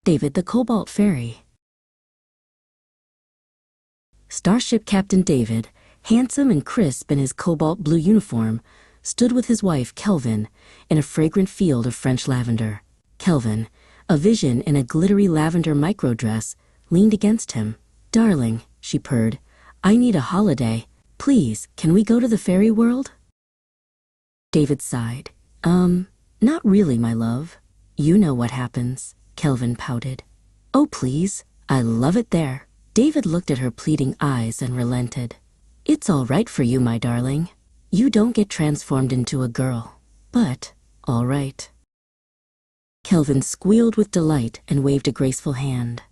David the Cobalt Fairy. Starship Captain David, handsome and crisp in his cobalt blue uniform, stood with his wife Kelvin in a fragrant field of French lavender. Kelvin, a vision in a glittery lavender microdress, leaned against him. "Darling," she purred, "I need a holiday. Please, can we go to the fairy world?" David sighed. Not really, my love. You know what happens," Kelvin pouted. "Oh, please, I love it there." David looked at her pleading eyes and relented. "It's all right for you, my darling. You don't get transformed into a girl. But, all right." Kelvin squealed with delight and waved a graceful hand.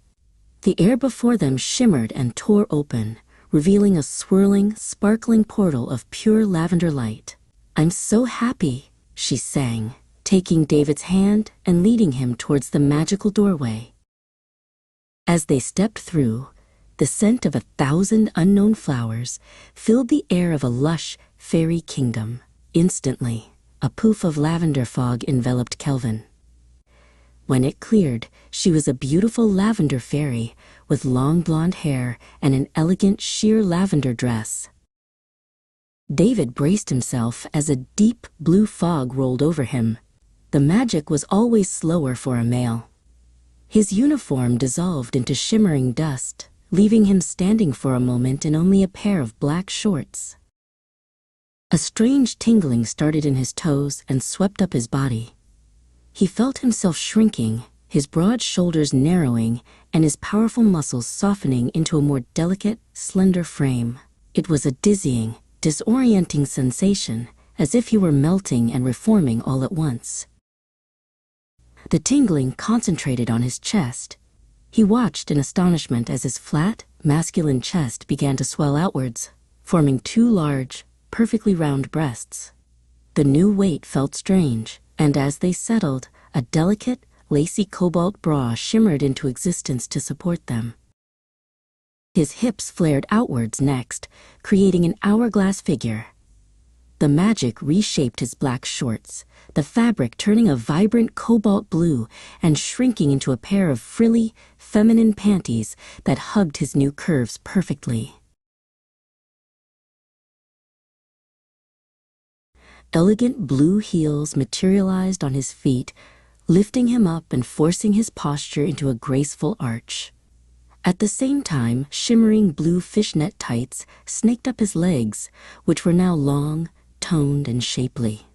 The air before them shimmered and tore open, revealing a swirling, sparkling portal of pure lavender light. "I'm so happy," she sang, taking David's hand and leading him towards the magical doorway. As they stepped through, the scent of 1,000 unknown flowers filled the air of a lush, fairy kingdom. Instantly, a poof of lavender fog enveloped Kelvin. When it cleared, she was a beautiful lavender fairy with long blonde hair and an elegant sheer lavender dress. David braced himself as a deep blue fog rolled over him. The magic was always slower for a male. His uniform dissolved into shimmering dust, leaving him standing for a moment in only a pair of black shorts. A strange tingling started in his toes and swept up his body. He felt himself shrinking, his broad shoulders narrowing, and his powerful muscles softening into a more delicate, slender frame. It was a dizzying, disorienting sensation, as if he were melting and reforming all at once. The tingling concentrated on his chest. He watched in astonishment as his flat, masculine chest began to swell outwards, forming two large, perfectly round breasts. The new weight felt strange, and as they settled, a delicate, lacy cobalt bra shimmered into existence to support them. His hips flared outwards next, creating an hourglass figure. The magic reshaped his black shorts, the fabric turning a vibrant cobalt blue and shrinking into a pair of frilly, feminine panties that hugged his new curves perfectly. Elegant blue heels materialized on his feet, lifting him up and forcing his posture into a graceful arch. At the same time, shimmering blue fishnet tights snaked up his legs, which were now long, toned, and shapely.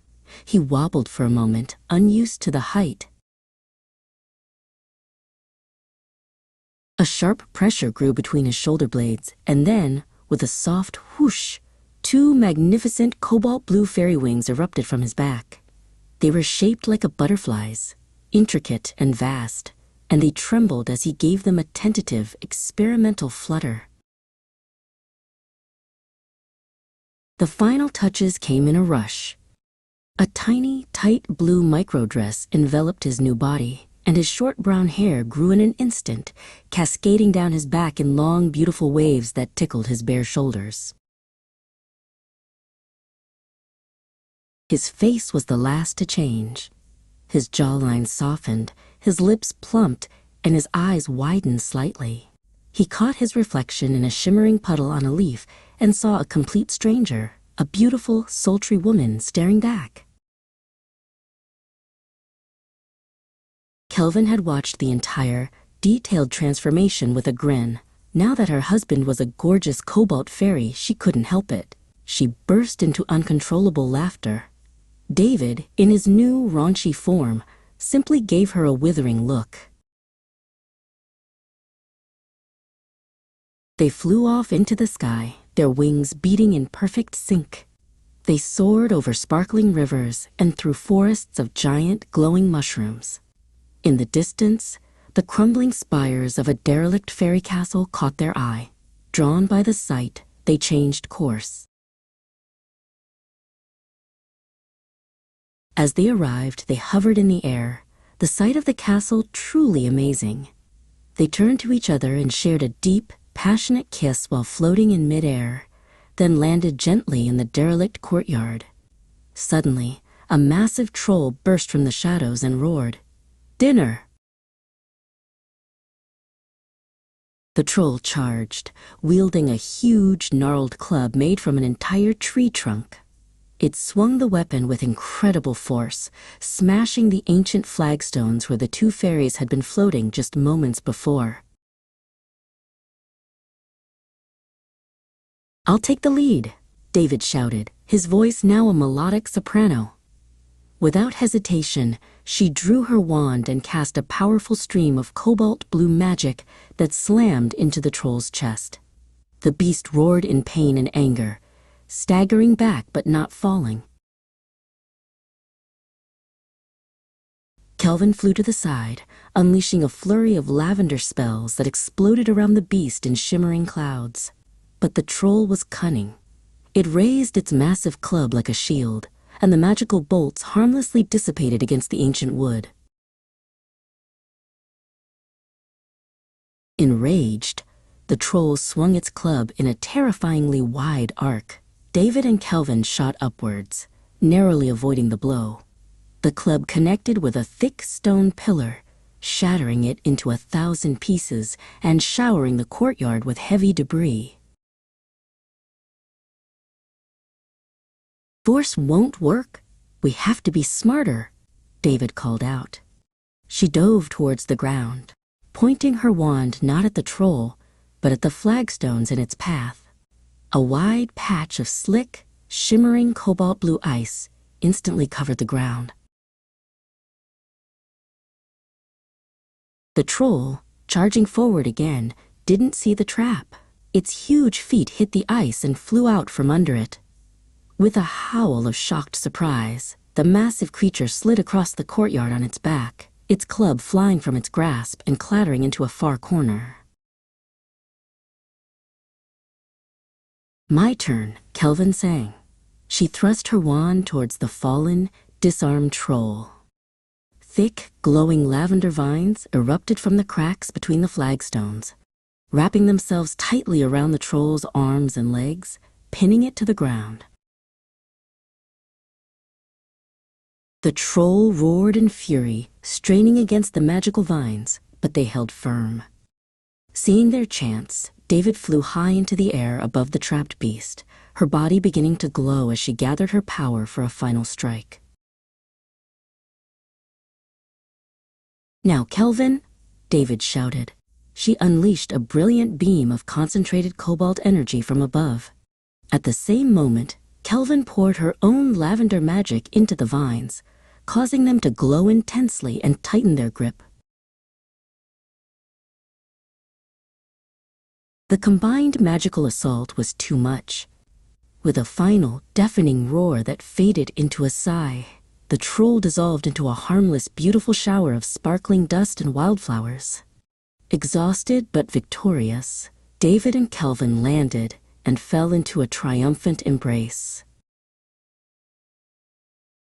He wobbled for a moment, unused to the height. A sharp pressure grew between his shoulder blades, and then, with a soft whoosh, two magnificent cobalt blue fairy wings erupted from his back. They were shaped like a butterfly's, intricate and vast, and they trembled as he gave them a tentative, experimental flutter. The final touches came in a rush. A tiny, tight blue microdress enveloped his new body, and his short brown hair grew in an instant, cascading down his back in long, beautiful waves that tickled his bare shoulders. His face was the last to change. His jawline softened, his lips plumped, and his eyes widened slightly. He caught his reflection in a shimmering puddle on a leaf and saw a complete stranger, a beautiful, sultry woman staring back. Kelvin had watched the entire, detailed transformation with a grin. Now that her husband was a gorgeous cobalt fairy, she couldn't help it. She burst into uncontrollable laughter. David, in his new, raunchy form, simply gave her a withering look. They flew off into the sky, their wings beating in perfect sync. They soared over sparkling rivers and through forests of giant, glowing mushrooms. In the distance, the crumbling spires of a derelict fairy castle caught their eye. Drawn by the sight, they changed course. As they arrived, they hovered in the air, the sight of the castle truly amazing. They turned to each other and shared a deep, passionate kiss while floating in midair, then landed gently in the derelict courtyard. Suddenly, a massive troll burst from the shadows and roared, "Dinner!" The troll charged, wielding a huge, gnarled club made from an entire tree trunk. It swung the weapon with incredible force, smashing the ancient flagstones where the two fairies had been floating just moments before. "I'll take the lead," David shouted, his voice now a melodic soprano. Without hesitation, she drew her wand and cast a powerful stream of cobalt blue magic that slammed into the troll's chest. The beast roared in pain and anger, staggering back but not falling. Kelvin flew to the side, unleashing a flurry of lavender spells that exploded around the beast in shimmering clouds. But the troll was cunning. It raised its massive club like a shield, and the magical bolts harmlessly dissipated against the ancient wood. Enraged, the troll swung its club in a terrifyingly wide arc. David and Kelvin shot upwards, narrowly avoiding the blow. The club connected with a thick stone pillar, shattering it into 1,000 pieces and showering the courtyard with heavy debris. "Force won't work. We have to be smarter," David called out. She dove towards the ground, pointing her wand not at the troll, but at the flagstones in its path. A wide patch of slick, shimmering cobalt blue ice instantly covered the ground. The troll, charging forward again, didn't see the trap. Its huge feet hit the ice and flew out from under it. With a howl of shocked surprise, the massive creature slid across the courtyard on its back, its club flying from its grasp and clattering into a far corner. "My turn," Kelvin sang. She thrust her wand towards the fallen, disarmed troll. Thick, glowing lavender vines erupted from the cracks between the flagstones, wrapping themselves tightly around the troll's arms and legs, pinning it to the ground. The troll roared in fury, straining against the magical vines, but they held firm. Seeing their chance, David flew high into the air above the trapped beast, her body beginning to glow as she gathered her power for a final strike. "Now, Kelvin," David shouted. She unleashed a brilliant beam of concentrated cobalt energy from above. At the same moment, Kelvin poured her own lavender magic into the vines, causing them to glow intensely and tighten their grip. The combined magical assault was too much. With a final, deafening roar that faded into a sigh, the troll dissolved into a harmless, beautiful shower of sparkling dust and wildflowers. Exhausted but victorious, David and Kelvin landed and fell into a triumphant embrace.